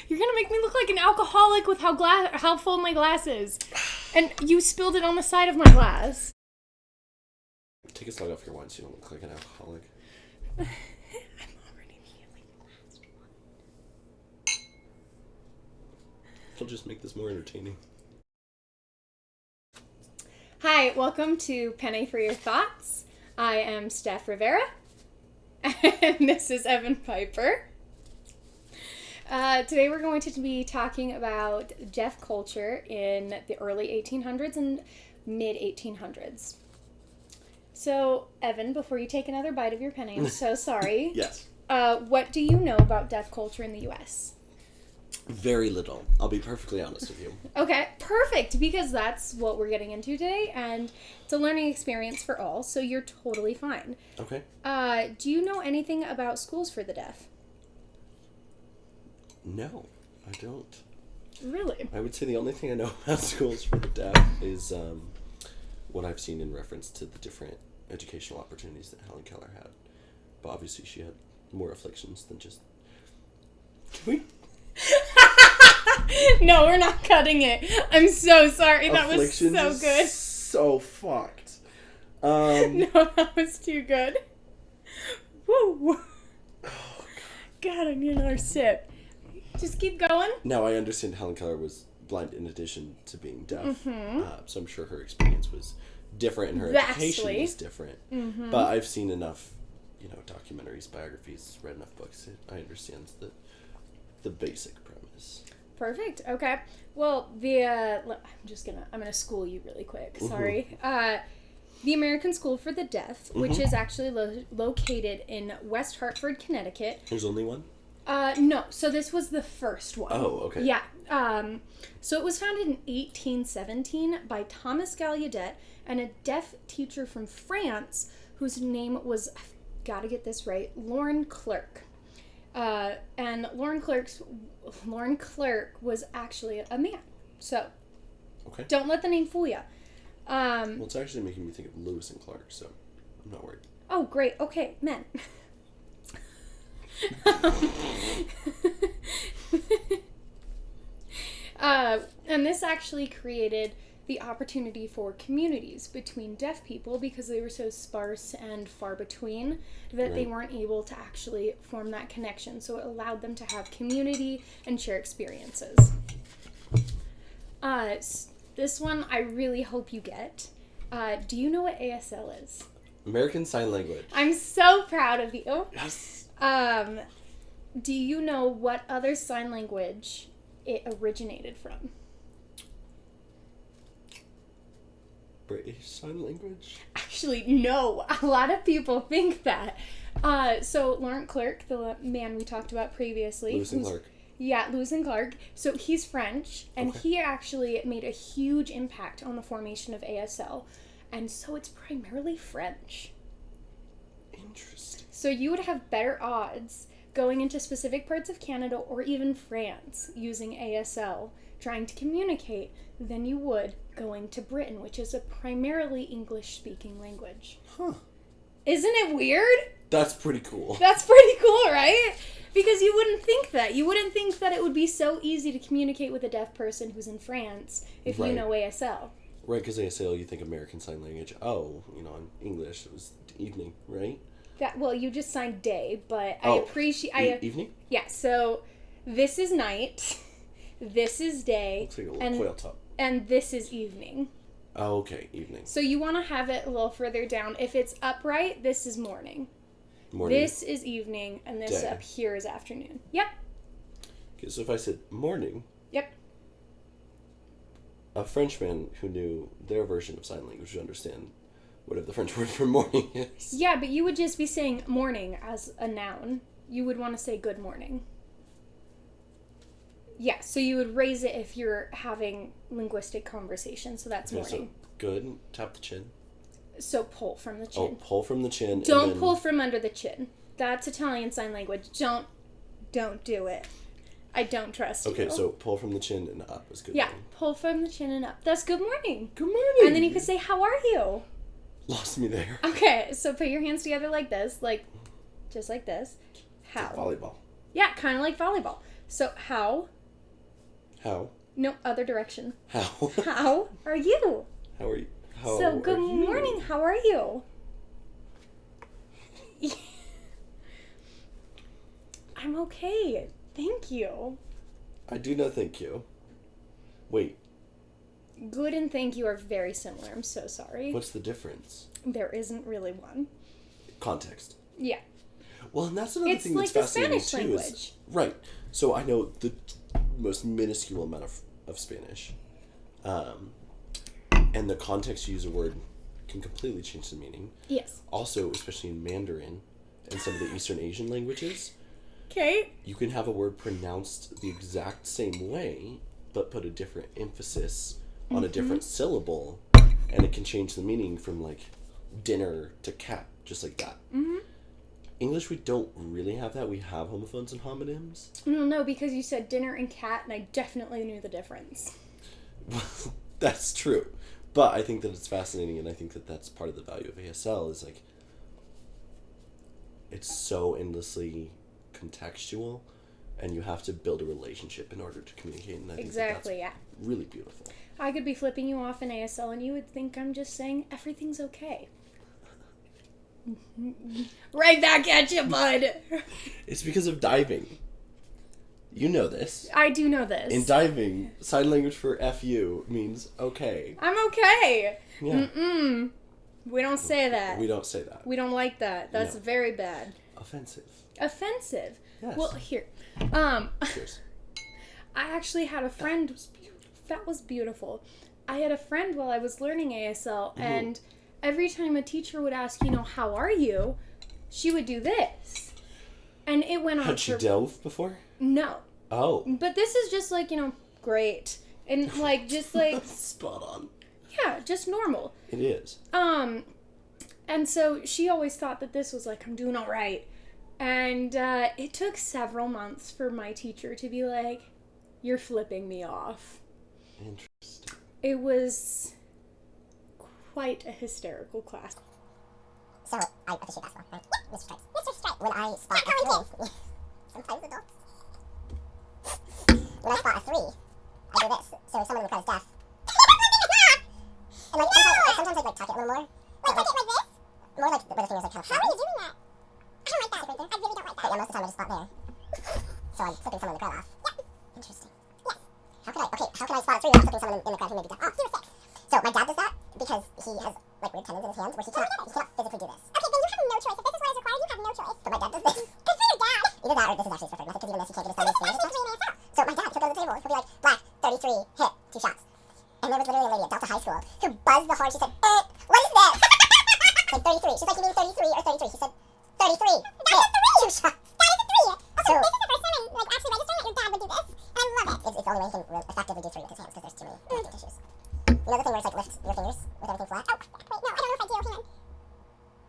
You're gonna make me look like an alcoholic with how full my glass is. And you spilled it on the side of my glass. Take a slug off your wine so you don't look like an alcoholic. I'm already feeling the last one. It'll just make this more entertaining. Hi, welcome to Penne for Your Thoughts. I am Steph Rivera, and this is Evan Piper. Today we're going to be talking about deaf culture in the early 1800s and mid-1800s. So, Evan, before you take another bite of your penne, I'm so sorry. Yes. What do you know about deaf culture in the U.S.? Very little. I'll be perfectly honest with you. Okay, perfect, because that's what we're getting into today, and it's a learning experience for all, so you're totally fine. Okay. Do you know anything about schools for the deaf? No, I don't. Really? I would say the only thing I know about schools for the deaf is what I've seen in reference to the different educational opportunities that Helen Keller had. But obviously she had more afflictions than just... Can we... No, we're not cutting it. I'm so sorry. That was so good. So fucked. No, that was too good. Woo. Oh, God, I need another sip. Just keep going. Now I understand Helen Keller was blind in addition to being deaf. Mm-hmm. So I'm sure her experience was different and her education was different. Mm-hmm. But I've seen enough, documentaries, biographies, read enough books. I understand the basic premise. Perfect. Okay. Well, I'm gonna school you really quick. Sorry. The American School for the Deaf, which is actually located in West Hartford, Connecticut. There's only one? No. So this was the first one. Oh, okay. Yeah. So it was founded in 1817 by Thomas Gallaudet and a deaf teacher from France whose name was, I've got to get this right, Lauren Clerk. And Lauren Clerk was actually a man. So, okay. Don't let the name fool you. Well, it's actually making me think of Lewis and Clark, so I'm not worried. Oh, great. Okay, men. And this actually created the opportunity for communities between deaf people because they were so sparse and far between that they weren't able to actually form that connection. So it allowed them to have community and share experiences. This one I really hope you get. Do you know what ASL is? American Sign Language. I'm so proud of you. Yes. Do you know what other sign language it originated from? British Sign Language? Actually, no. A lot of people think that. So Lauren Clerk, the man we talked about previously. Lewis and Clark. Yeah, Lewis and Clark. So he's French, and he actually made a huge impact on the formation of ASL. And so it's primarily French. Interesting. So you would have better odds going into specific parts of Canada or even France using ASL, trying to communicate, than you would going to Britain, which is a primarily English-speaking language. Huh. Isn't it weird? That's pretty cool. That's pretty cool, right? Because you wouldn't think that. You wouldn't think that it would be so easy to communicate with a deaf person who's in France if you know ASL. Right, because ASL, you think American Sign Language. Oh, in English, it was evening, right? Well, you just signed day, but I appreciate... Evening? Yeah, so this is night, this is day, Looks like a little quail top. And this is evening. Oh, okay, evening. So you want to have it a little further down. If it's upright, this is morning. Morning. This is evening, and this Day. up here is afternoon. Yep. Okay, so if I said morning... Yep. A Frenchman who knew their version of sign language would understand whatever the French word for morning is. Yeah, but you would just be saying morning as a noun. You would want to say good morning. Yeah, so you would raise it if you're having linguistic conversation, so that's morning. So good, tap the chin. So pull from the chin. Oh, pull from the chin. Don't pull from under the chin. That's Italian Sign Language. Don't do it. I don't trust you. Okay, so pull from the chin and up is good Yeah, morning. pull from the chin and up. That's good morning. Good morning. And then you could say, how are you? Lost me there. Okay, so put your hands together like this, just like this. How? It's like volleyball. Yeah, kind of like volleyball. So how How? No, other direction. How? How are you? How are you? How So, good are you? morning. How are you? I'm okay. Thank you. I do not thank you. Wait. Good and thank you are very similar. I'm so sorry. What's the difference? There isn't really one. Context. Yeah. Well, and that's another It's thing like that's the fascinating Spanish too. language. Right. So I know the most minuscule amount of Spanish. And the context you use a word can completely change the meaning. Yes. Also, especially in Mandarin and some of the Eastern Asian languages, Okay. you can have a word pronounced the exact same way, but put a different emphasis on a different syllable, and it can change the meaning from, like, dinner to cat, just like that. Mm-hmm. English, we don't really have that. We have homophones and homonyms. No, because you said dinner and cat, and I definitely knew the difference. Well, that's true. But I think that it's fascinating, and I think that that's part of the value of ASL is, like, it's so endlessly contextual, and you have to build a relationship in order to communicate, and I think Exactly, that's really beautiful. I could be flipping you off in ASL, and you would think I'm just saying everything's okay. Right back at you, bud. It's because of diving. You know this. I do know this. In diving, sign language for FU means okay. I'm okay. Yeah. Mm-mm. We don't say that. We don't say that. We don't like that. That's No. very bad. Offensive. Offensive. Yes. Well, here. Cheers. I actually had a friend. That was beautiful. I had a friend while I was learning ASL, and every time a teacher would ask, how are you, she would do this. And it went on Had she delved before? No. Oh. But this is just like, great. And just like spot on. Yeah, just normal. It is. And so she always thought that this was like, I'm doing all right. And it took several months for my teacher to be like, you're flipping me off. Interesting. It was quite a hysterical class. So, I appreciate that. Right? Mr. Stripes. Mr. Stripes. When I spot a 3, sometimes adults. When I spot a 3, I do this. So someone in the crowd is deaf. And sometimes I tuck it a little more. Like tuck it like this? More like where the finger's kind of flat. How are you doing that? I don't like that. Right there. I really don't like that. But yeah, most of the time I just spot there. So I'm flipping someone in the crowd off. Yep. Interesting. Yes. How can I spot a 3 without flipping someone in the crowd who may be deaf? Oh, 0, 6. So my dad does that because he has weird tendons in his hands where he cannot physically do this. Okay, then you have no choice. If this is what is required, you have no choice. So my dad does this. Good for your dad. Either that or this is actually his preferred method because even this he can't get his thumb in his fingers. So my dad, he'll go to the table, he'll be like, black, 33, hit, 2 shots. And there was literally a lady at Delta High School who buzzed the horn. She said, what is this? Said 33. She's like, you mean 33 or 33? She said, 33, hit, 2 shots. That is a 3. Also, this is the first time I'm actually registering that your dad would do this. And I love it. It's the only way he can effectively do 3 with his hands because there's too many connecting tissues. You know the thing where it's like lift your fingers with everything flat? Oh, wait, no, I don't know if I do. Hang on.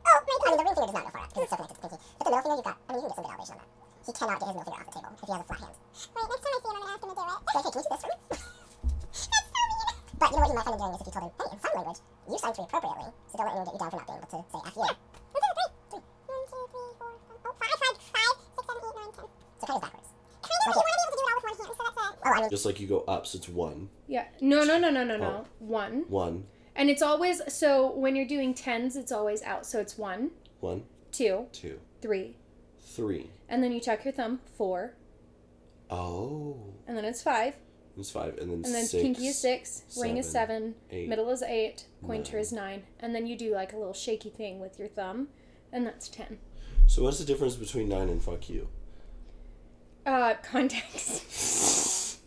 Oh, my God. I mean, the ring finger does not go far up because it's so connected to the pinky. But the middle finger, you can get some good elevation on that. He cannot get his middle finger off the table if he has a flat hand. Wait, next time I see him, I'm going to ask him to do it. Okay, can you do this for me? That's so mean. But you know what you might find him doing is if you told him, hey, in sign language, you sign 3 appropriately, so don't let anyone get you down for not being able to say F you. This is 3. 3. 1, 2, 3, 4, 5. Oh, 5. 5, 6, 7, 8, 9, 10. So kind of backwards. Kind of, you want to be able to do it all with one hand, so that's it. Oh, I mean. Just like you go up, so it's 1. Yeah. No. Oh. 1. 1. And it's always, so when you're doing tens, it's always out. So it's 1, 1, 2, 2, 3. 3. And then you tuck your thumb, 4. Oh. And then it's 5. It's 5, and then And then 6. pinky is 6, ring is 7, 8, middle is 8, pointer 9. is 9. And then you do like a little shaky thing with your thumb, and that's 10. So what's the difference between 9 and fuck you? Context.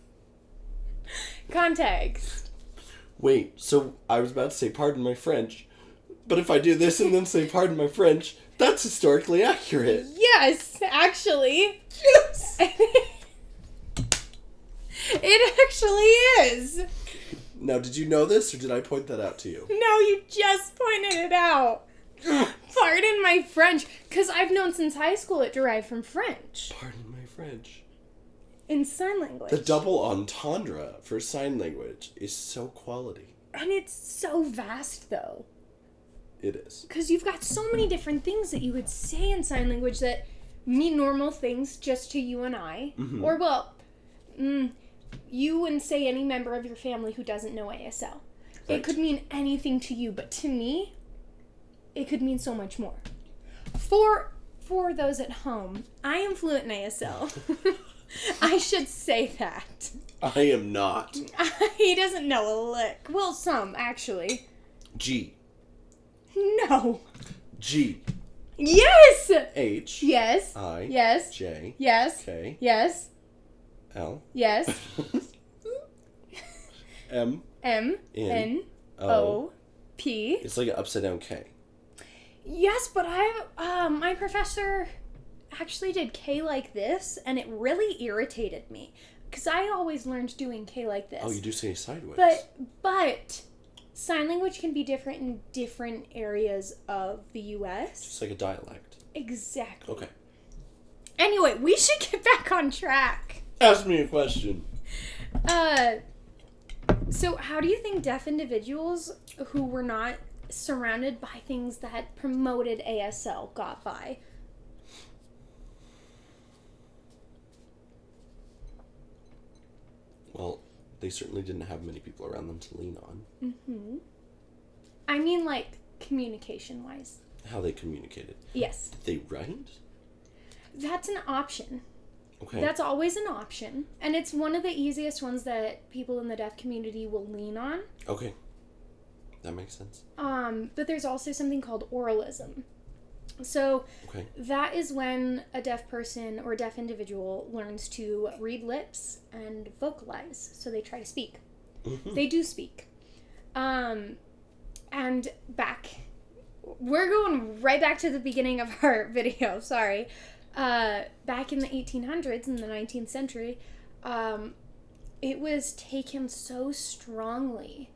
Context. Wait, so I was about to say pardon my French, but if I do this and then say pardon my French, that's historically accurate. Yes, actually. Yes! It actually is. Now, did you know this, or did I point that out to you? No, you just pointed it out. Pardon my French, because I've known since high school it derived from French. Pardon my French. In sign language. The double entendre for sign language is so quality. And it's so vast, though. It is. Because you've got so many different things that you would say in sign language that mean normal things just to you and I. Mm-hmm. Or, well, you wouldn't say any member of your family who doesn't know ASL. Right. It could mean anything to you, but to me, it could mean so much more. For those at home, I am fluent in ASL. I should say that. I am not. He doesn't know a lick. Well, some, actually. G. No. G. Yes! H. Yes. I. Yes. J. Yes. K. Yes. L. Yes. M. M. N. O. P. It's like an upside down K. Yes, but my professor actually did K like this, and it really irritated me. Because I always learned doing K like this. Oh, you do say sideways. But sign language can be different in different areas of the U.S. Just like a dialect. Exactly. Okay. Anyway, we should get back on track. Ask me a question. So how do you think deaf individuals who were not surrounded by things that promoted ASL got by? Well, they certainly didn't have many people around them to lean on. Mm-hmm. I mean, like, communication-wise. How they communicated. Yes. Did they write? That's an option. Okay. That's always an option. And it's one of the easiest ones that people in the deaf community will lean on. Okay. That makes sense. But there's also something called oralism. So okay. That is when a deaf person or a deaf individual learns to read lips and vocalize. So they try to speak. Mm-hmm. They do speak. And we're going right back to the beginning of our video, sorry. Back in the 1800s, in the 19th century, it was taken so strongly,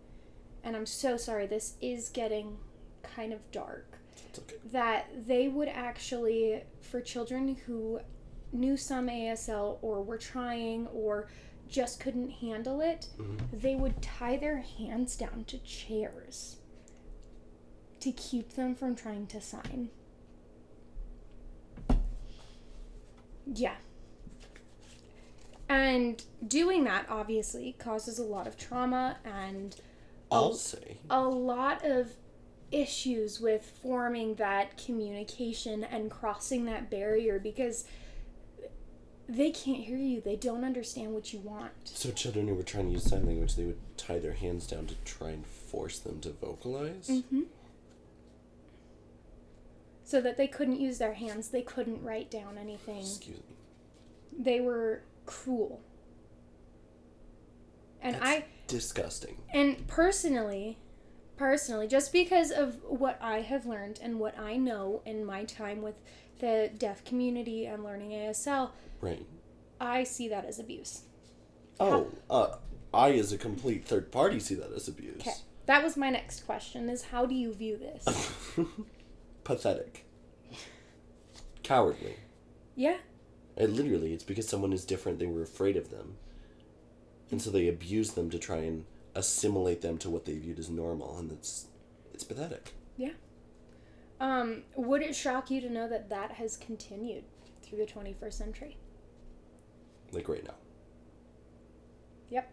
and I'm so sorry, this is getting kind of dark, okay. that they would actually, for children who knew some ASL or were trying or just couldn't handle it, mm-hmm. they would tie their hands down to chairs to keep them from trying to sign. Yeah. And doing that, obviously, causes a lot of trauma and a lot of issues with forming that communication and crossing that barrier because they can't hear you. They don't understand what you want. So children who were trying to use sign language, they would tie their hands down to try and force them to vocalize? Mm-hmm. So that they couldn't use their hands. They couldn't write down anything. Excuse me. They were cruel. And That's disgusting. And personally, just because of what I have learned and what I know in my time with the deaf community and learning ASL, right, I see that as abuse. I as a complete third party see that as abuse. Okay. That was my next question, is how do you view this? Pathetic. Cowardly. Yeah. It's because someone is different, they were afraid of them. And so they abused them to try and assimilate them to what they viewed as normal, and it's pathetic. Yeah. Would it shock you to know that that has continued through the 21st century? Like right now. Yep.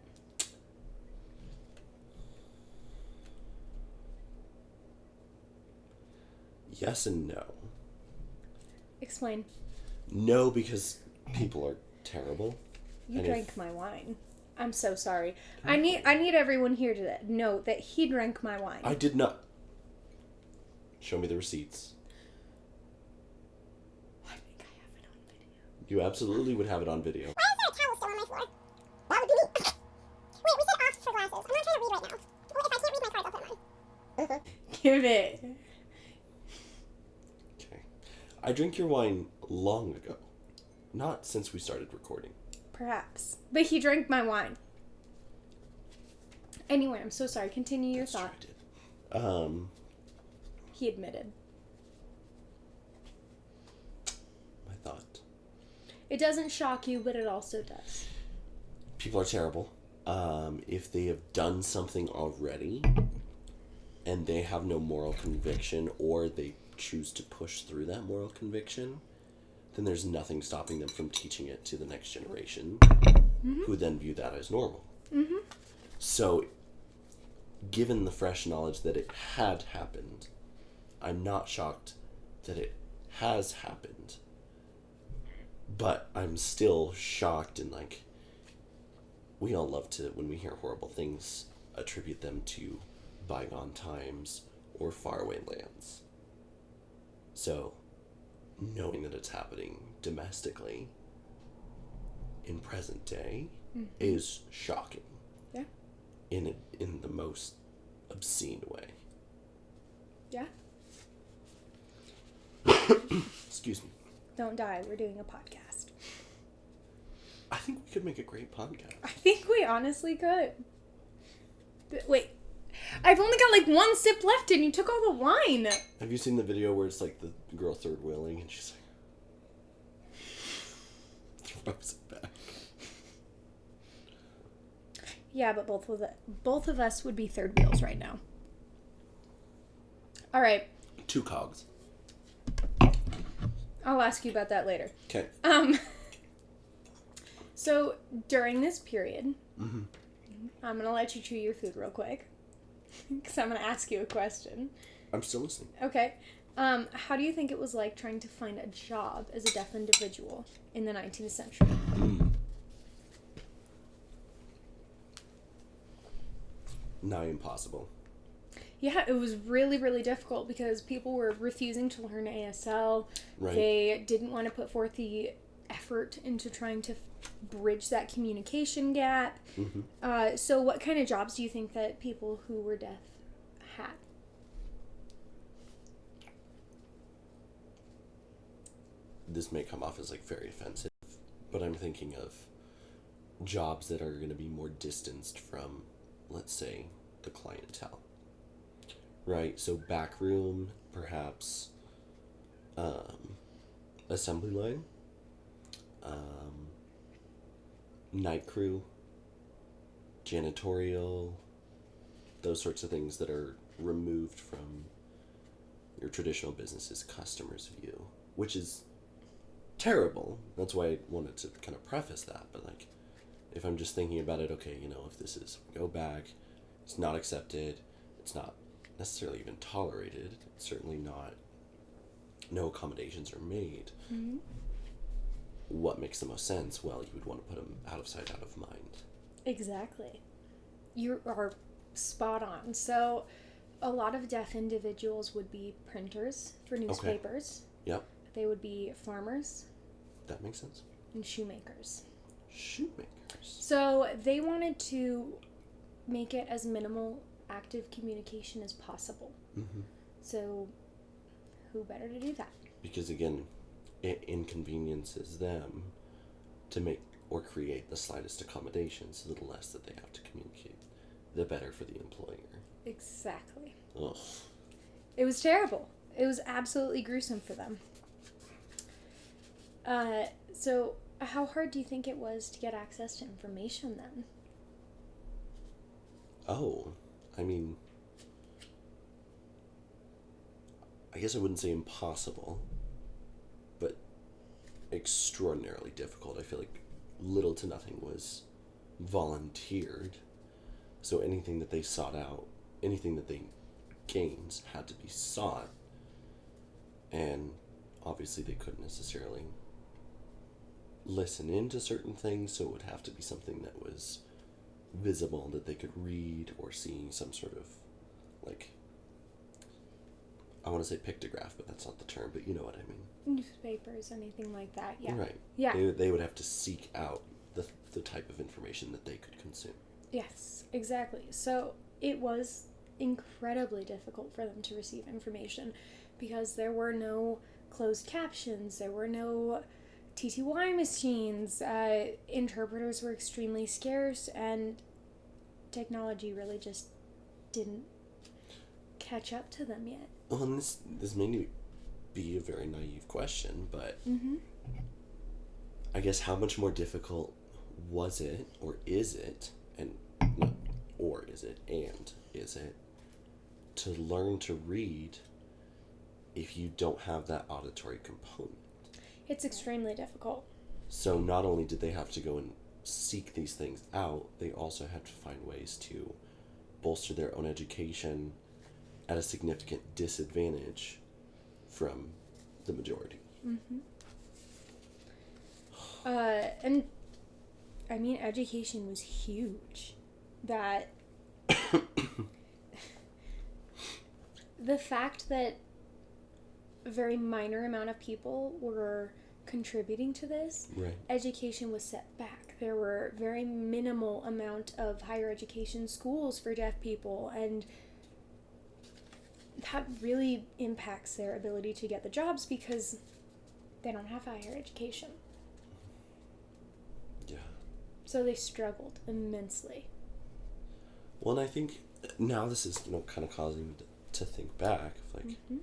Yes and no. Explain. No, because people are terrible. You drank my wine. I'm so sorry. I need everyone here to know that he drank my wine. I did not. Show me the receipts. I think I have it on video. You absolutely would have it on video. Why is there a towel still on my floor? That would be me. Wait, we said off for glasses. I'm not trying to read right now. Well, if I can't read my cards, I'll put them on. Give it. Okay. I drank your wine long ago. Not since we started recording. Perhaps. But he drank my wine. Anyway, I'm so sorry. Continue your thought. True, I did. He admitted. My thought. It doesn't shock you, but it also does. People are terrible. If they have done something already and they have no moral conviction, or they choose to push through that moral conviction, then there's nothing stopping them from teaching it to the next generation. who then view that as normal. Mm-hmm. So, given the fresh knowledge that it had happened, I'm not shocked that it has happened. But I'm still shocked, and like, we all love to, when we hear horrible things, attribute them to bygone times or faraway lands. So, knowing that it's happening domestically in present day is shocking. Yeah. In the most obscene way. Yeah. Excuse me. Don't die. We're doing a podcast. I think we could make a great podcast. I think we honestly could. Wait. I've only got like one sip left and you took all the wine. Have you seen the video where it's like the girl third wheeling and she's like throws it back? Yeah, but both of us would be third wheels right now. All right. 2 cogs. I'll ask you about that later. Okay. So during this period, I'm gonna let you chew your food real quick, because I'm gonna ask you a question. I'm still listening. Okay. How do you think it was like trying to find a job as a deaf individual in the 19th century? Nigh impossible. Yeah, it was really, really difficult because people were refusing to learn ASL. Right. They didn't want to put forth the effort into trying to bridge that communication gap. So what kind of jobs do you think that people who were deaf had? This may come off as like very offensive, but I'm thinking of jobs that are going to be more distanced from, let's say, the clientele. Right? So back room, perhaps, assembly line, night crew, janitorial, those sorts of things that are removed from your traditional business's customer's view, which is terrible. That's why I wanted to kind of preface that. But like, if I'm just thinking about it, okay, you know, if this is go back, it's not accepted, it's not necessarily even tolerated, it's certainly not, no accommodations are made. What makes the most sense? Well, you would want to put them out of sight, out of mind. Exactly. You are spot on. So a lot of deaf individuals would be printers for newspapers. Okay. Yep. They would be farmers. That makes sense. And shoemakers. Shoemakers. So they wanted to make it as minimal active communication as possible. So who better to do that? Because again, it inconveniences them to make or create the slightest accommodation, so the less that they have to communicate, the better for the employer. Exactly. Ugh. It was terrible. It was absolutely gruesome for them. So how hard do you think it was to get access to information then? Oh, I mean, I guess I wouldn't say impossible, but extraordinarily difficult. I feel like little to nothing was volunteered. So anything that they sought out, anything that they gained had to be sought. And obviously they couldn't necessarily listen into certain things, so it would have to be something that was visible that they could read or see, some sort of, like, I want to say pictograph, but that's not the term, but you know what I mean. Newspapers, anything like that, yeah. Right. Yeah. They would have to seek out the type of information that they could consume. Yes, exactly. So it was incredibly difficult for them to receive information because there were no closed captions, there were no TTY machines, interpreters were extremely scarce, and technology really just didn't catch up to them yet. Well, and this may be a very naive question, but I guess how much more difficult was it, or is it, and is it to learn to read if you don't have that auditory component? It's extremely difficult. So not only did they have to go and seek these things out, they also have to find ways to bolster their own education at a significant disadvantage from the majority. Mm-hmm. And I mean, education was huge. That the fact that a very minor amount of people were contributing to this, Right. education was set back. There were very minimal amount of higher education schools for deaf people, and that really impacts their ability to get the jobs because they don't have higher education. Yeah. So they struggled immensely. Well, and I think now this is, kind of causing me to think back. Like, Mm-hmm.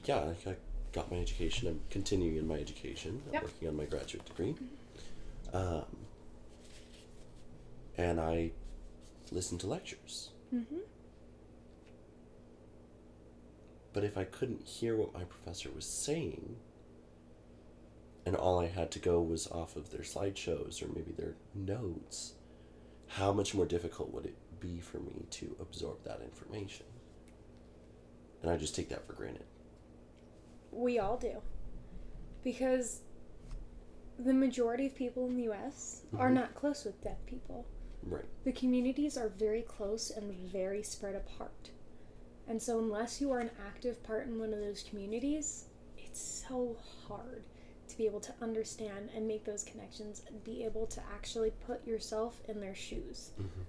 yeah, like I got my education. I'm continuing in my education. I'm Yep. working on my graduate degree. And I listen to lectures. Mm-hmm. But if I couldn't hear what my professor was saying, and all I had to go was off of their slideshows or maybe their notes, how much more difficult would it be for me to absorb that information? And I just take that for granted. We all do. Because the majority of people in the U.S. are Mhm. not close with deaf people. Right. The communities are very close and very spread apart. And so unless you are an active part in one of those communities, it's so hard to be able to understand and make those connections and be able to actually put yourself in their shoes. Mm-hmm.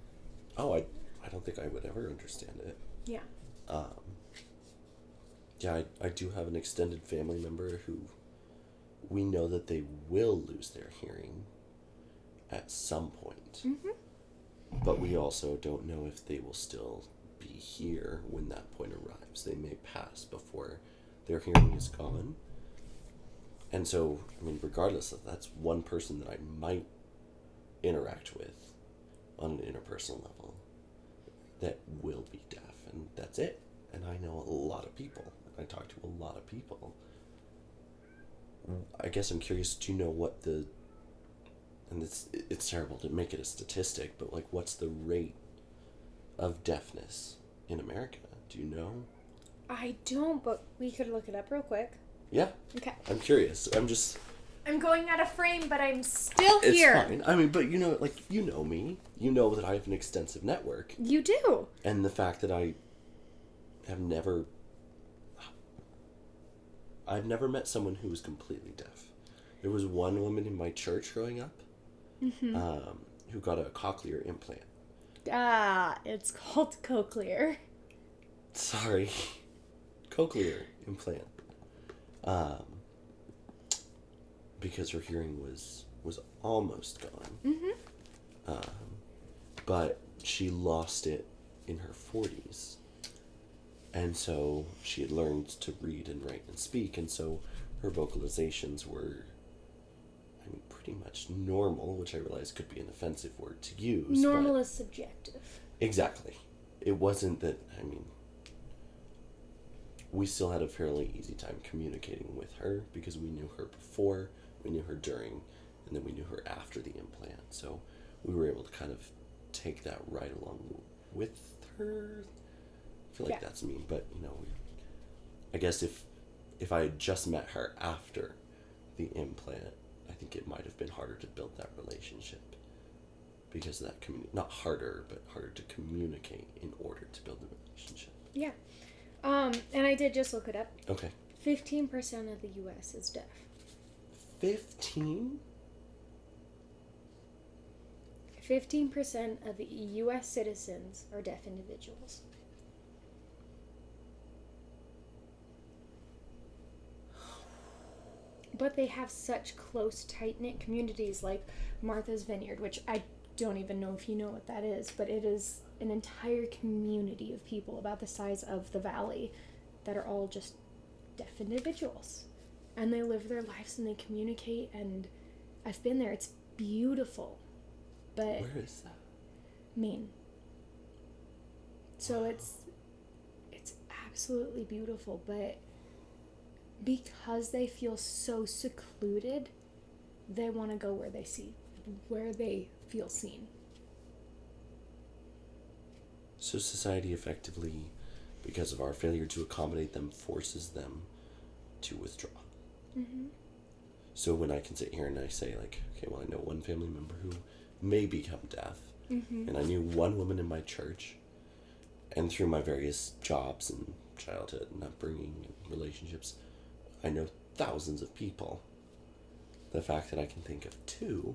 Oh, I don't think I would ever understand it. Yeah. Yeah, I do have an extended family member who we know that they will lose their hearing at some point. Mm-hmm. But we also don't know if they will still be here when that point arrives. They may pass before their hearing is gone. And so, I mean, regardless of that's one person that I might interact with on an interpersonal level that will be deaf, and that's it. And I know a lot of people. I talk to a lot of people. I guess I'm curious, do you know what the, and it's terrible to make it a statistic, but like what's the rate of deafness in America? Do you know? I don't, but we could look it up real quick. Yeah. Okay. I'm curious. I'm going out of frame, but I'm still It's here. fine. I mean, but you know me. You know that I have an extensive network. You do. And the fact that I've never met someone who was completely deaf. There was one woman in my church growing up, who got a cochlear implant. It's called cochlear. Sorry. Cochlear implant. Because her hearing was almost gone. Mm-hmm. But she lost it in her 40s. And so she had learned to read and write and speak, and so her vocalizations were, I mean, pretty much normal, which I realize could be an offensive word to use. Normal is subjective. Exactly. It wasn't that, I mean, we still had a fairly easy time communicating with her because we knew her before, we knew her during, and then we knew her after the implant. So we were able to kind of take that right along with her. I feel like that's me, but I guess if I had just met her after the implant, I think it might have been harder to build that relationship because of that not harder, but harder to communicate in order to build the relationship. Yeah. And I did just look it up. Okay. 15% of the U.S. is deaf. 15? 15% of the U.S. citizens are deaf individuals. But they have such close, tight-knit communities like Martha's Vineyard, which I don't even know if you know what that is, but it is an entire community of people about the size of the valley that are all just deaf individuals. And they live their lives and they communicate, and I've been there. It's beautiful. But Where is that? Maine. So it's absolutely beautiful, but because they feel so secluded, they want to go where where they feel seen. So society effectively, because of our failure to accommodate them, forces them to withdraw. Mm-hmm. So when I can sit here and I say, like, okay, well, I know one family member who may become deaf, Mm-hmm. and I knew one woman in my church, and through my various jobs and childhood and upbringing and relationships, I know thousands of people. The fact that I can think of two,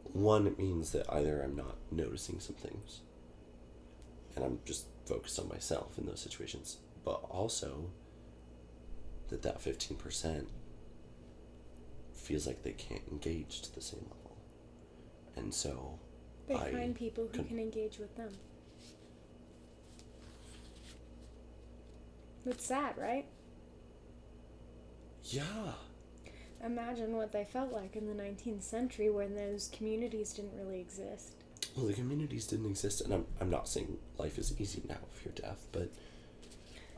one, it means that either I'm not noticing some things, and I'm just focused on myself in those situations, but also that 15% feels like they can't engage to the same level. And so They find people who can engage with them. It's sad, right? Yeah. Imagine what they felt like in the 19th century when those communities didn't really exist. Well, the communities didn't exist, and I'm not saying life is easy now if you're deaf, but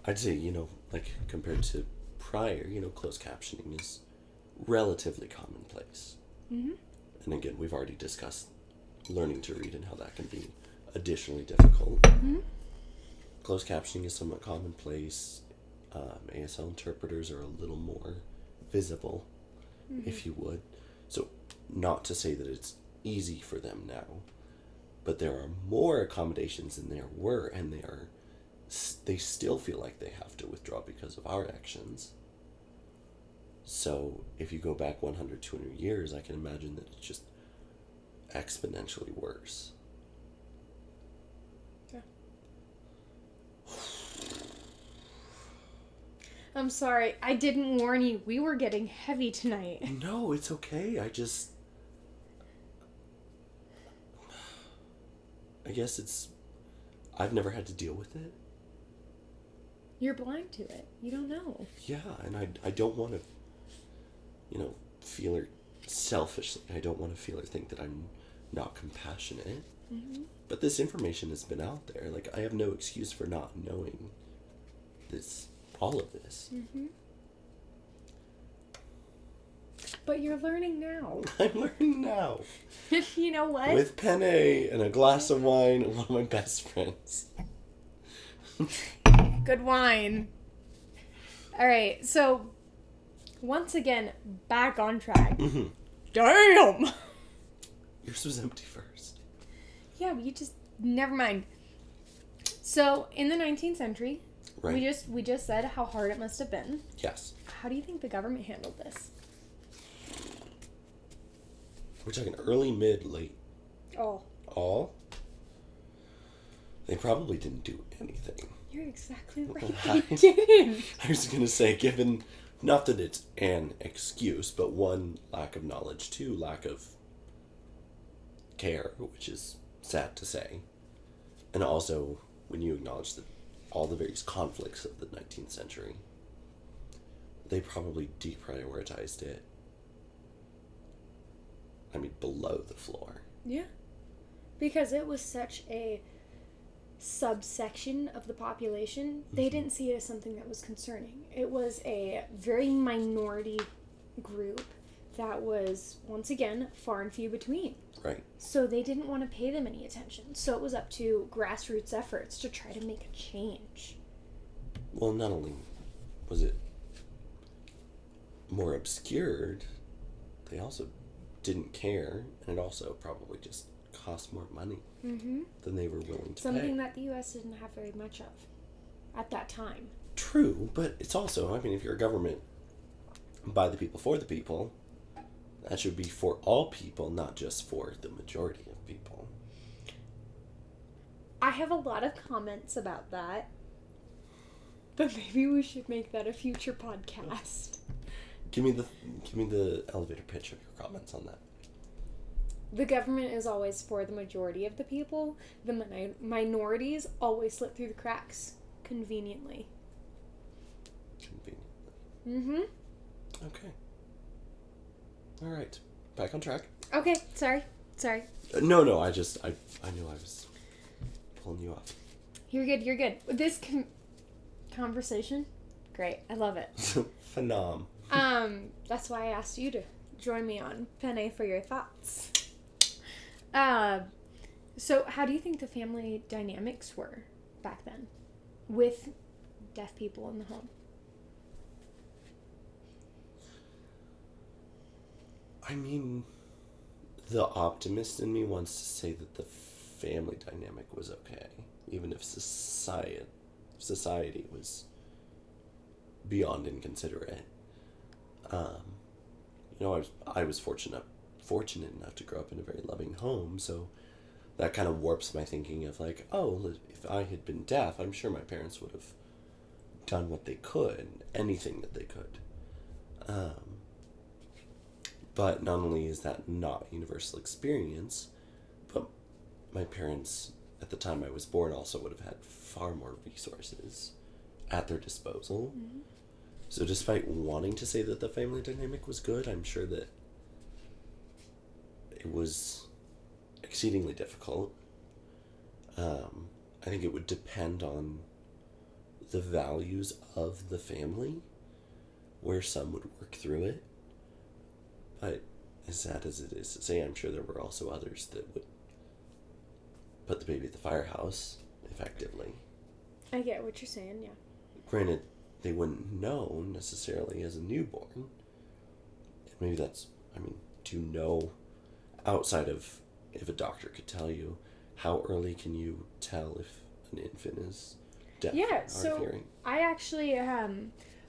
I'd say, like, compared to prior, closed captioning is relatively commonplace. Mm-hmm. And again, we've already discussed learning to read and how that can be additionally difficult. Mm-hmm. Closed captioning is somewhat commonplace. ASL interpreters are a little more visible, Mm-hmm. if you would. So, not to say that it's easy for them now, but there are more accommodations than there were, and they still feel like they have to withdraw because of our actions. So if you go back 100, 200 years, I can imagine that it's just exponentially worse. Yeah. I'm sorry, I didn't warn you. We were getting heavy tonight. No, it's okay. I guess I've never had to deal with it. You're blind to it. You don't know. Yeah, and I don't want to, feel her selfishly. I don't want to feel her think that I'm not compassionate. Mm-hmm. But this information has been out there. Like, I have no excuse for not knowing all of this. Mm-hmm. But you're learning now. I'm learning now. You know what? With Penne and a glass of wine and one of my best friends. Good wine. All right, so once again, back on track. Mm-hmm. Damn! Yours was empty first. Yeah, but you just... Never mind. So, in the 19th century, Right. we just said how hard it must have been. Yes. How do you think the government handled this? We're talking early, mid, late. All? They probably didn't do anything. You're exactly right. They didn't. I was going to say, given, not that it's an excuse, but one, lack of knowledge, two, lack of care, which is sad to say. And also, when you acknowledge that all the various conflicts of the 19th century, they probably deprioritized it. I mean, below the floor. Yeah. Because it was such a subsection of the population, they didn't see it as something that was concerning. It was a very minority group that was, once again, far and few between. Right. So they didn't want to pay them any attention. So it was up to grassroots efforts to try to make a change. Well, not only was it more obscured, they also didn't care, and it also probably just cost more money than they were willing to pay. Something that the U.S. didn't have very much of at that time. True, but it's also, I mean, if you're a government by the people, for the people, that should be for all people, not just for the majority of people. I have a lot of comments about that, but maybe we should make that a future podcast. Give me the elevator pitch of your comments on that. The government is always for the majority of the people. The minorities always slip through the cracks, conveniently. Conveniently. Okay. All right. Back on track. Okay, sorry. No, I knew I was pulling you off. You're good. This conversation, great. I love it. Phenom. That's why I asked you to join me on Penne for your thoughts. So how do you think the family dynamics were back then with deaf people in the home? I mean, the optimist in me wants to say that the family dynamic was okay, even if society was beyond inconsiderate. I was fortunate enough to grow up in a very loving home, so that kind of warps my thinking of like, oh, if I had been deaf, I'm sure my parents would have done what they could, anything that they could. But not only is that not a universal experience, but my parents, at the time I was born, also would have had far more resources at their disposal. Mm-hmm. So despite wanting to say that the family dynamic was good, I'm sure that it was exceedingly difficult. I think it would depend on the values of the family, where some would work through it. But as sad as it is to say, I'm sure there were also others that would put the baby at the firehouse, effectively. I get what you're saying, yeah. Granted, they wouldn't know necessarily as a newborn. Maybe that's, do you know, outside of if a doctor could tell you, how early can you tell if an infant is deaf or hard of hearing? I actually,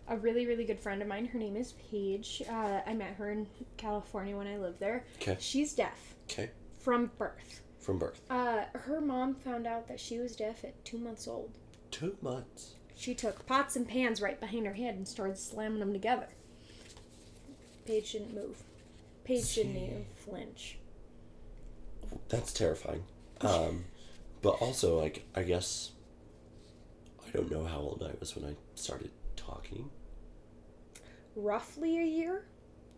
a really, really good friend of mine, her name is Paige. I met her in California when I lived there. Okay. She's deaf. Okay. From birth. From birth. Her mom found out that she was deaf at 2 months old. 2 months? She took pots and pans right behind her head and started slamming them together. Paige didn't move. Paige didn't even flinch. That's terrifying. But also, I guess, I don't know how old I was when I started talking. Roughly a year.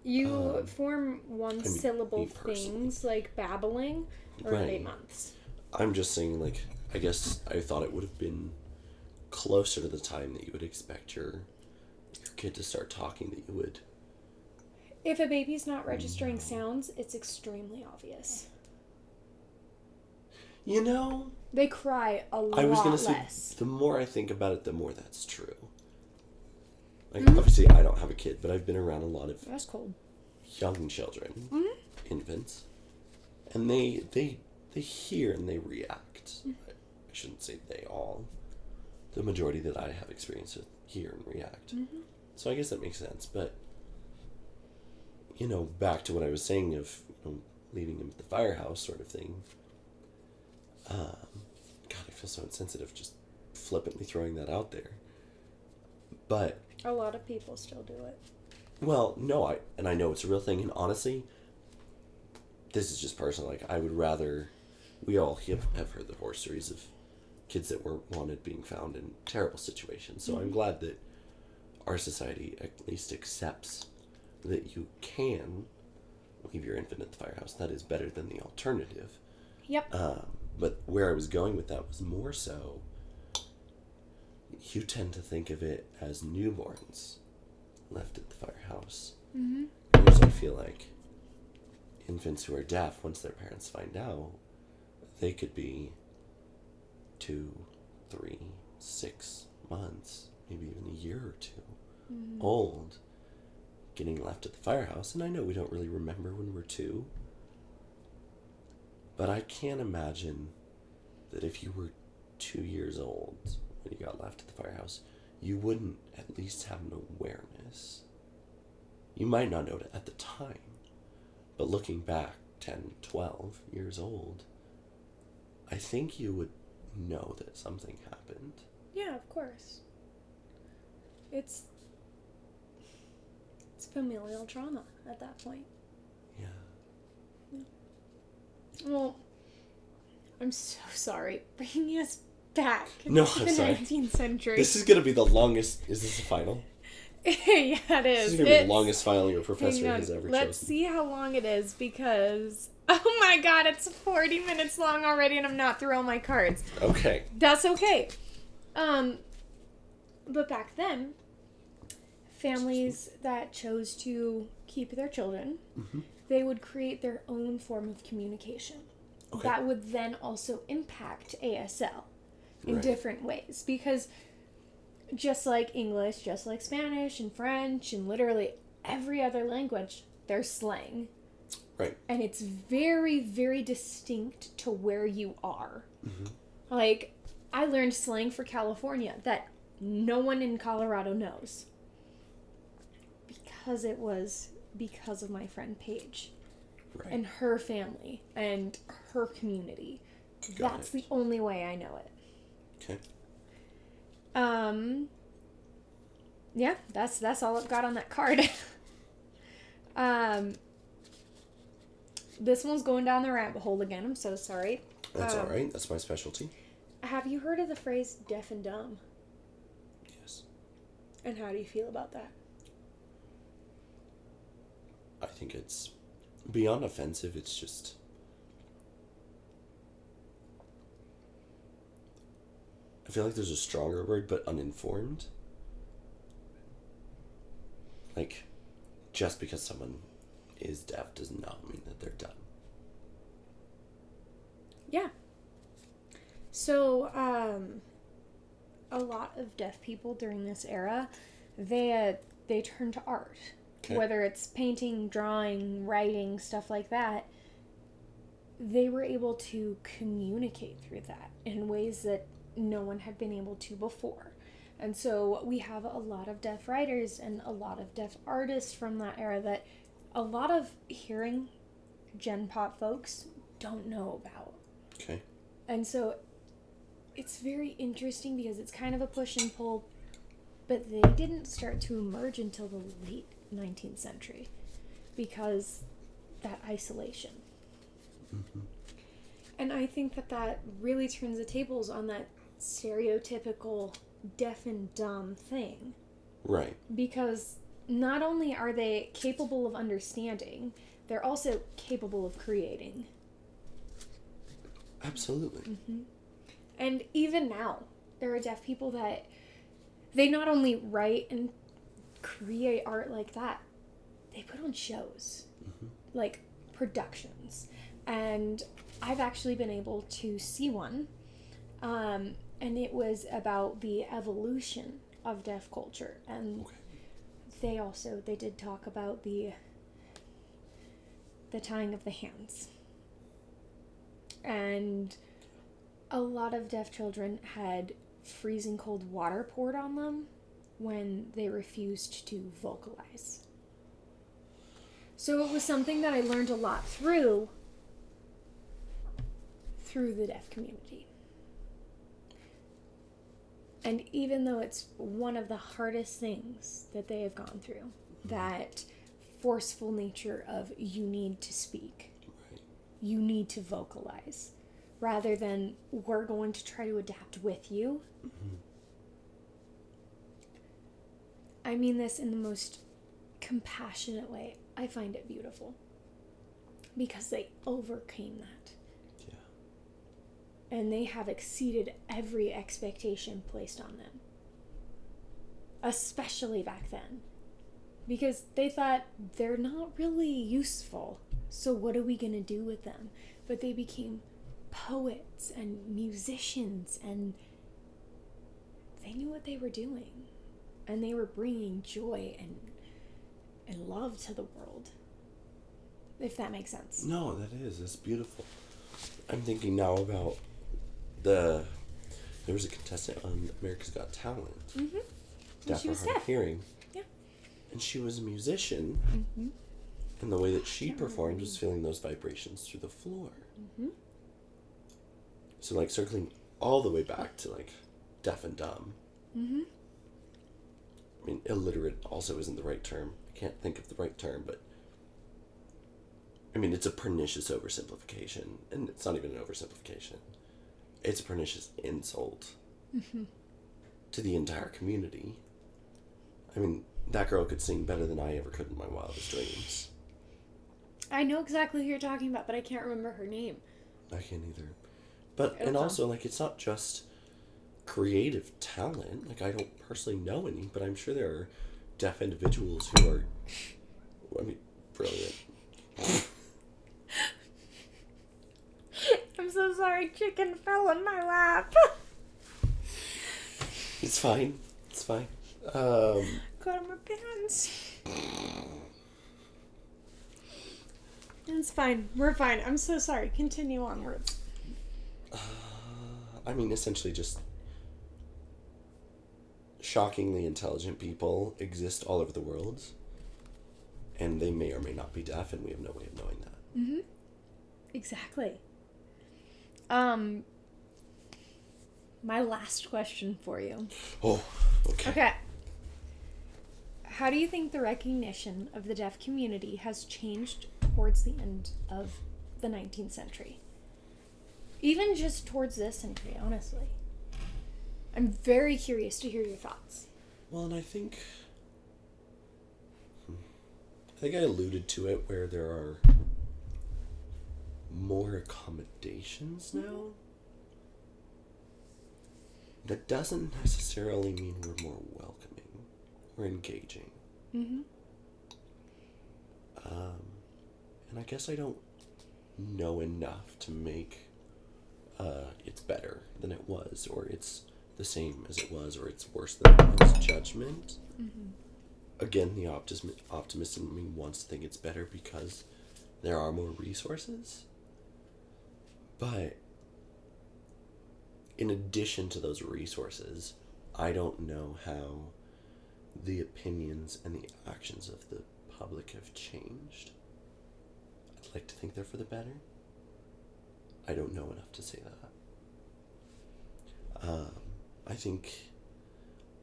You form one-syllable things like babbling around 8 months. I'm just saying, I guess I thought it would have been closer to the time that you would expect your kid to start talking that you would. If a baby's not registering sounds, it's extremely obvious. They cry a lot less. I was going to say, the more I think about it, the more that's true. Obviously, I don't have a kid, but I've been around a lot of that's cold. Young children, infants, and they hear and they react. Mm-hmm. I shouldn't say they all. The majority that I have experienced with hear and react. Mm-hmm. So I guess that makes sense. But, back to what I was saying of leaving him at the firehouse sort of thing. God, I feel so insensitive just flippantly throwing that out there. But a lot of people still do it. Well, no, I know it's a real thing, and honestly, this is just personal. I would rather, we all have heard the horror stories of kids that were wanted being found in terrible situations. So I'm glad that our society at least accepts that you can leave your infant at the firehouse. That is better than the alternative. Yep. But where I was going with that was more so, you tend to think of it as newborns left at the firehouse. Mm-hmm. Whereas I feel like infants who are deaf, once their parents find out, they could be 2, 3, 6 months, maybe even a year or 2 old, getting left at the firehouse. And I know we don't really remember when we're 2, but I can't imagine that if you were 2 years old when you got left at the firehouse, you wouldn't at least have an awareness. You might not know it at the time, but looking back 10, 12 years old, I think you would know that something happened. Yeah, of course. It's familial trauma at that point. Yeah. Well, I'm so sorry. Bringing us back to the sorry. 19th century. This is going to be the longest... Is this a final? Yeah, it is. This is going to be the longest final your professor has ever chosen. Let's see how long it is, because... Oh my god, it's 40 minutes long already and I'm not through all my cards. Okay. That's okay. But back then, families that chose to keep their children, Mm-hmm. they would create their own form of communication. Okay. That would then also impact ASL in Right. different ways. Because just like English, just like Spanish and French and literally every other language, there's slang. Right. And it's very, very distinct to where you are. Mm-hmm. Like, I learned slang for California that no one in Colorado knows. Because it was because of my friend Paige. Right. And her family and her community. Got That's it. the only way I know it. Okay. Yeah, that's all I've got on that card. This one's going down the rabbit hole again. I'm so sorry. That's all right. That's my specialty. Have you heard of the phrase deaf and dumb? Yes. And how do you feel about that? I think it's beyond offensive. It's just... I feel like there's a stronger word, but uninformed. Like, just because someone is deaf does not mean that they're dumb. Yeah. So, a lot of deaf people during this era, they turn to art. Okay. Whether it's painting, drawing, writing, stuff like that, they were able to communicate through that in ways that no one had been able to before. And so we have a lot of deaf writers and a lot of deaf artists from that era that a lot of hearing Gen Pop folks don't know about. Okay. And so it's very interesting because it's kind of a push and pull, but they didn't start to emerge until the late 19th century because that isolation. Mm-hmm. And I think that really turns the tables on that stereotypical deaf and dumb thing. Right. Because not only are they capable of understanding, they're also capable of creating. Absolutely. Mm-hmm. And even now, there are deaf people that they not only write and create art like that, they put on shows, like productions. And I've actually been able to see one, and it was about the evolution of deaf culture. And they did talk about the tying of the hands. And a lot of deaf children had freezing cold water poured on them when they refused to vocalize. So it was something that I learned a lot through the deaf community. And even though it's one of the hardest things that they have gone through, that forceful nature of you need to speak, Right. you need to vocalize, rather than we're going to try to adapt with you. Mm-hmm. I mean this in the most compassionate way. I find it beautiful because they overcame that. Yeah. And they have exceeded every expectation placed on them. Especially back then. Because they thought they're not really useful. So what are we going to do with them? But they became poets and musicians, and they knew what they were doing. And they were bringing joy and love to the world. If that makes sense. No, that's beautiful. I'm thinking now about there was a contestant on America's Got Talent. Mm-hmm. Deaf she or was hard of deaf. hearing. Yeah. And she was a musician. Mm-hmm. And the way that she performed was feeling those vibrations through the floor. Mm-hmm. So, like, circling all the way back to, like, deaf and dumb. Mm-hmm. I mean, illiterate also isn't the right term. I can't think of the right term, but... I mean, it's a pernicious oversimplification. And it's not even an oversimplification. It's a pernicious insult to the entire community. I mean, that girl could sing better than I ever could in my wildest dreams. I know exactly who you're talking about, but I can't remember her name. I can't either. But, It'll and come. also, like, it's not just creative talent. Like, I don't personally know any, but I'm sure there are deaf individuals who are, I mean, brilliant. I'm so sorry, chicken fell in my lap. It's fine. It's fine. Got on my pants. It's fine. We're fine. I'm so sorry. Continue onwards. I mean, essentially just shockingly intelligent people exist all over the world, and they may or may not be deaf, and we have no way of knowing that. Mm-hmm. Exactly. My last question for you. Oh, okay. Okay. How do you think the recognition of the deaf community has changed towards the end of the 19th century? Even just towards this century, honestly. I'm very curious to hear your thoughts. Well, and I think I alluded to it where there are more accommodations now. That doesn't necessarily mean we're more welcoming or engaging. Mm-hmm. And I guess I don't know enough to make it's better than it was, or it's the same as it was, or it's worse than it was judgment. Mm-hmm. Again, the optimist in me wants to think it's better because there are more resources. But in addition to those resources, I don't know how the opinions and the actions of the public have changed. I'd like to think they're for the better. I don't know enough to say that. I think,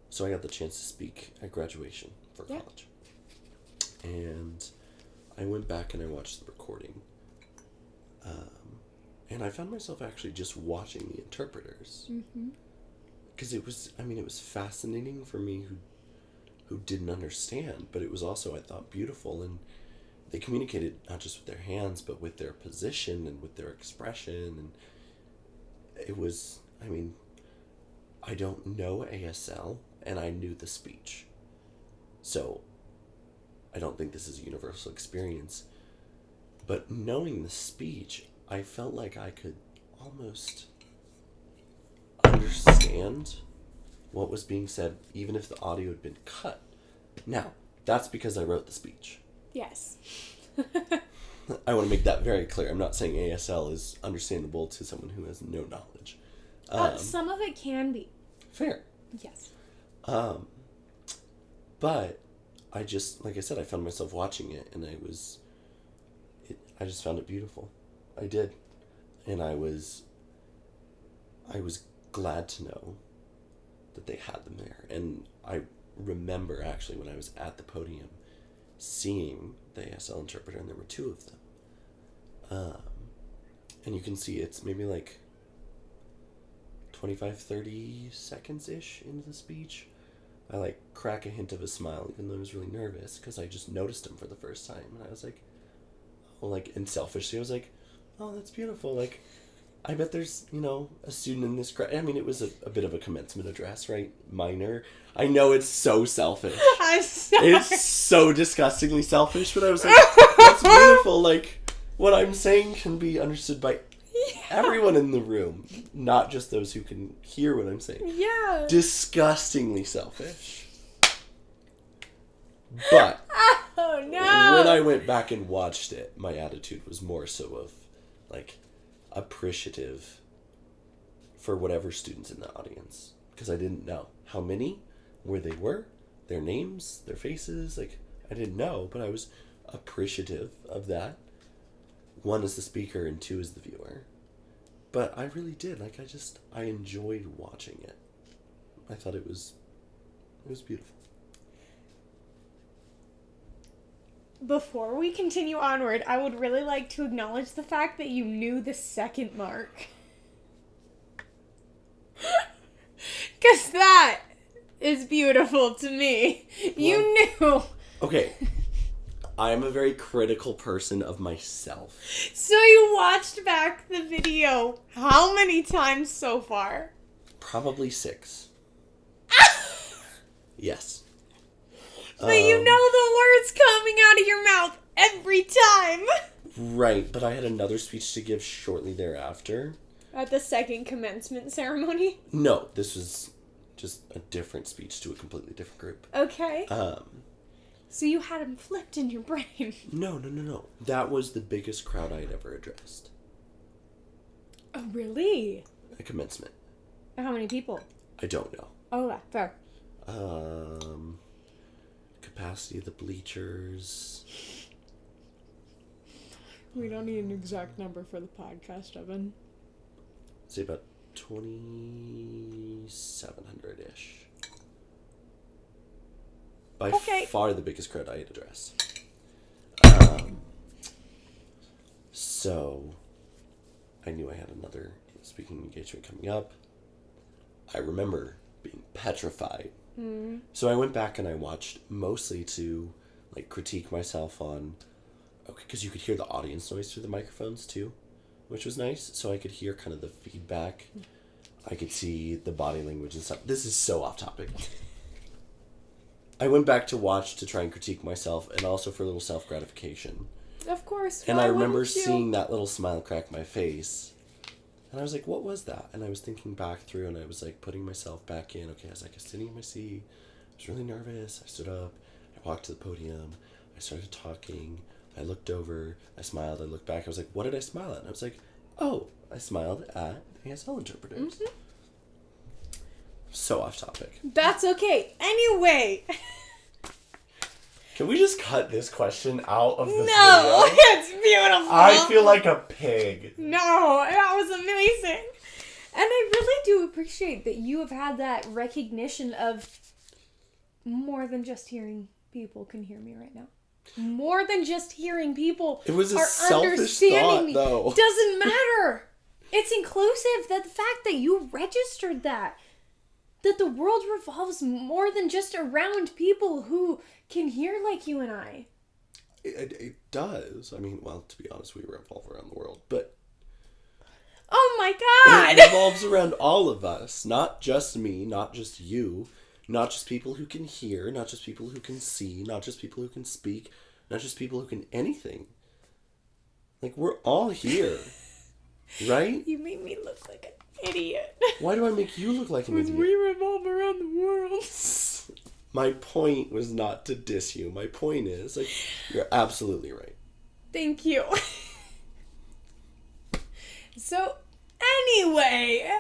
so I got the chance to speak at graduation for college. And I went back and I watched the recording. And I found myself actually just watching the interpreters. Because it was fascinating for me who didn't understand, but it was also, I thought, beautiful. And they communicated not just with their hands, but with their position and with their expression. And it was, I don't know ASL, and I knew the speech. So I don't think this is a universal experience. But knowing the speech, I felt like I could almost understand what was being said, even if the audio had been cut. Now, that's because I wrote the speech. Yes. I want to make that very clear. I'm not saying ASL is understandable to someone who has no knowledge. Some of it can be. Fair. Yes. But I just, like I said, I found myself watching it, and I just found it beautiful. I did. And I was glad to know that they had them there. And I remember actually when I was at the podium seeing the ASL interpreter, and there were two of them. And you can see it's maybe like 25, 30 seconds-ish into the speech. I crack a hint of a smile, even though I was really nervous, because I just noticed him for the first time. And I was like, oh, and selfishly, I was like, oh, that's beautiful. I bet there's, a student in this crowd. It was a bit of a commencement address, right? Minor. I know it's so selfish. It's so disgustingly selfish, but I was like, that's beautiful. What I'm saying can be understood by everyone in the room, not just those who can hear what I'm saying. Yeah. Disgustingly selfish. But oh no. When I went back and watched it, my attitude was more so of appreciative for whatever students in the audience, because I didn't know how many, where they were, their names, their faces. I didn't know, but I was appreciative of that. One as the speaker and two as the viewer. But I really did. I enjoyed watching it. I thought it was beautiful. Before we continue onward, I would really like to acknowledge the fact that you knew the second mark. Because that is beautiful to me. Well, you knew. Okay. I am a very critical person of myself. So you watched back the video how many times so far? Probably 6. Yes. But you know the words coming out of your mouth every time. Right, but I had another speech to give shortly thereafter. At the second commencement ceremony? No, this was just a different speech to a completely different group. Okay. So you had them flipped in your brain. No. That was the biggest crowd I had ever addressed. Oh, really? A commencement. How many people? I don't know. Oh, yeah, fair. Capacity of the bleachers. We don't need an exact number for the podcast, Evan. Say about 2,700-ish. By far the biggest crowd I had addressed. So, I knew I had another speaking engagement coming up. I remember being petrified. Mm. So I went back and I watched mostly to critique myself on, because you could hear the audience noise through the microphones too, which was nice. So I could hear kind of the feedback. I could see the body language and stuff. This is so off topic. I went back to watch to try and critique myself, and also for a little self-gratification. Of course. And I remember seeing that little smile crack my face. And I was like, what was that? And I was thinking back through, and I was putting myself back in. Okay, I was sitting in my seat. I was really nervous. I stood up. I walked to the podium. I started talking. I looked over. I smiled. I looked back. I was like, what did I smile at? And I was like, oh, I smiled at the ASL interpreters. Mm-hmm. So off topic. That's okay. Anyway. Can we just cut this question out of the video? No, it's beautiful. I feel like a pig. No, that was amazing. And I really do appreciate that you have had that recognition of more than just hearing people can hear me right now. More than just hearing people it was a are selfish understanding thought, me. though. Doesn't matter. It's inclusive. That the fact that you registered that the world revolves more than just around people who can hear like you and I. It does. I mean, well, to be honest, we revolve around the world, but... Oh my God! It revolves around all of us. Not just me, not just you, not just people who can hear, not just people who can see, not just people who can speak, not just people who can anything. We're all here. Right? You made me look like an idiot. Why do I make you look like an idiot? We revolve around the world. My point was not to diss you. My point is, you're absolutely right. Thank you. So, anyway.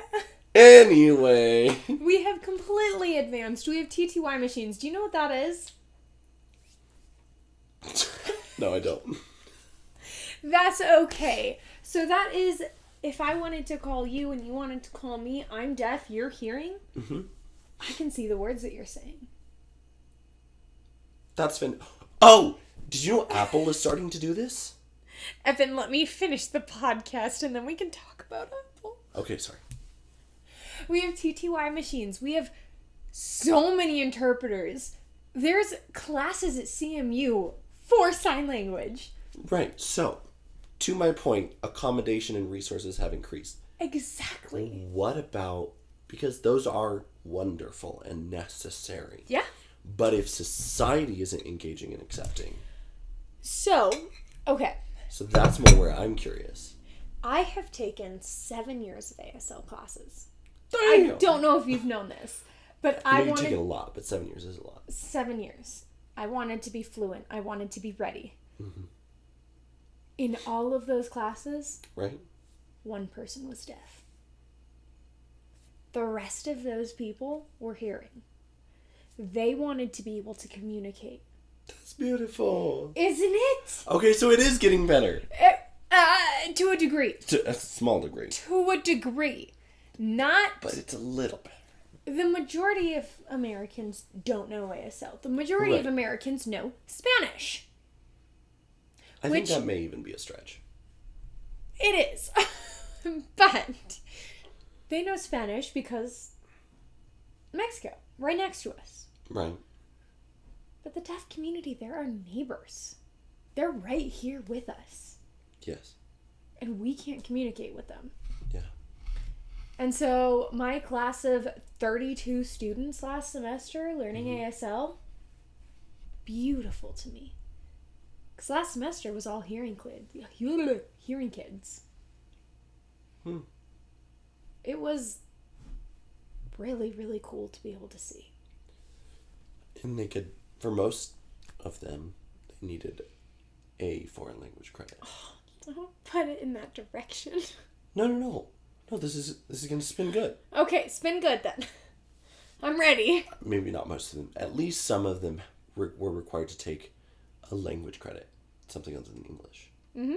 We have completely advanced. We have TTY machines. Do you know what that is? No, I don't. That's okay. So that is, if I wanted to call you and you wanted to call me, I'm deaf, you're hearing. Mm-hmm. I can see the words that you're saying. That's Oh! Did you know Apple is starting to do this? Evan, let me finish the podcast and then we can talk about Apple. Okay, sorry. We have TTY machines. We have so many interpreters. There's classes at CMU for sign language. Right, so, to my point, accommodation and resources have increased. Exactly. What about, because those are wonderful and necessary. Yeah. But if society isn't engaging and accepting. So, okay. So that's more where I'm curious. I have taken 7 years of ASL classes. Damn. I don't know if you've known this, but You've taken a lot, but 7 years is a lot. 7 years. I wanted to be fluent. I wanted to be ready. Mm-hmm. In all of those classes, right, one person was deaf. The rest of those people were hearing. They wanted to be able to communicate. That's beautiful. Isn't it? Okay, so it is getting better. To a degree. To a small degree. To a degree. Not... But it's a little better. The majority of Americans don't know ASL. The majority of Americans know Spanish. I think that may even be a stretch. It is. But they know Spanish because Mexico, right next to us. Right. But the deaf community, they're our neighbors. They're right here with us. Yes. And we can't communicate with them. Yeah. And so my class of 32 students last semester learning ASL, beautiful to me. Because last semester was all hearing kids. It was really, really cool to be able to see. And they could, for most of them, they needed a foreign language credit. Don't put it in that direction. No, this is going to spin good. Okay, spin good then. I'm ready. Maybe not most of them. At least some of them were required to take a language credit, something other than English. Mm-hmm.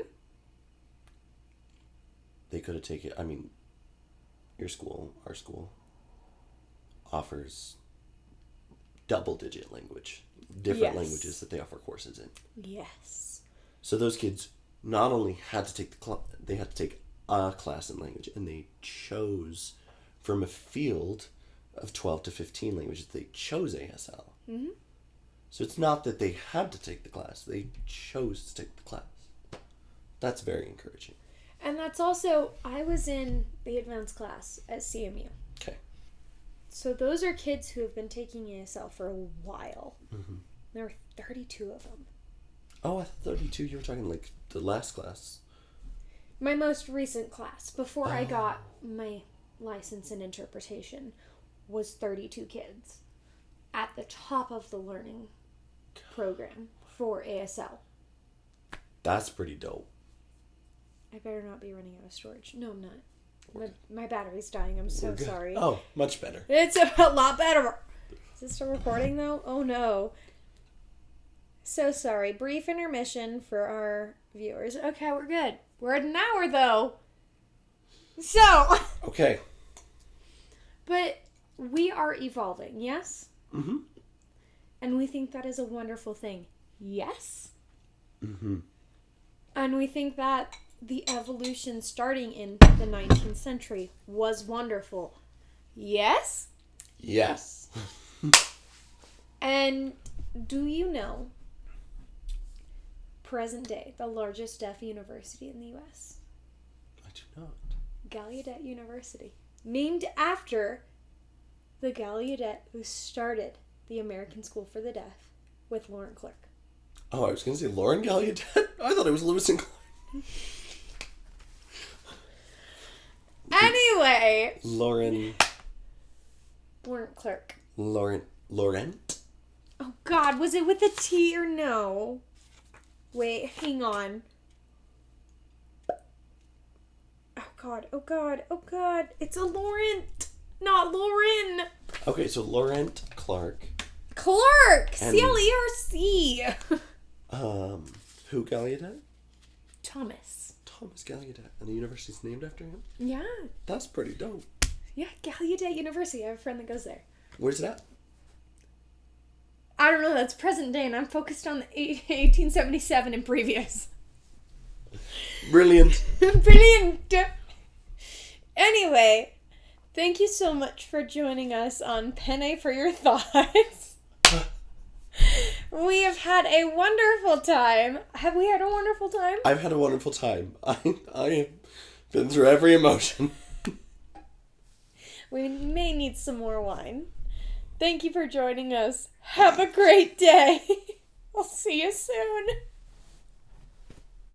They could have taken, I mean, your school, our school, offers double-digit different languages that they offer courses in. Yes. So those kids not only had to take they had to take a class in language, and they chose from a field of 12 to 15 languages. They chose ASL. Mm-hmm. So it's not that they had to take the class. They chose to take the class. That's very encouraging. And that's also, I was in the advanced class at CMU. Okay. So those are kids who have been taking ASL for a while. Mm-hmm. There are 32 of them. Oh, I thought 32. You were talking like the last class. My most recent class, before I got my license in interpretation, was 32 kids at the top of the learning program for ASL. That's pretty dope. I better not be running out of storage. No, I'm not. My battery's dying. I'm so sorry. Oh, much better. It's a lot better. Is this still recording though? Oh no. So sorry. Brief intermission for our viewers. Okay, we're good. We're at an hour though. So. Okay. But we are evolving, yes? Mm-hmm. And we think that is a wonderful thing. Yes? Mm-hmm. And we think that the evolution starting in the 19th century was wonderful. Yes? Yes. And do you know, present day, the largest deaf university in the U.S.? I do not. Gallaudet University. Named after the Gallaudet who started the American School for the Deaf with Lauren Clark. Oh, I was going to say Lauren Gallaudet? I thought it was Lewis and Clark. Anyway. Lauren Clark. Laurent? Oh God, was it with a T or no? Wait, hang on. Oh God. It's a Laurent, not Lauren. Okay, so Laurent Clark. Clark! And- C-L-E-R-C. Who Gallaudet? Thomas. Thomas Gallaudet. And the university's named after him? Yeah. That's pretty dope. Yeah, Gallaudet University. I have a friend that goes there. Where's it at? I don't know, that's present day, and I'm focused on the 1877 and previous. Brilliant. Brilliant! Anyway, thank you so much for joining us on Penne for Your Thoughts. We have had a wonderful time. Have we had a wonderful time? I've had a wonderful time. I have been through every emotion. We may need some more wine. Thank you for joining us. Have a great day. I'll see you soon.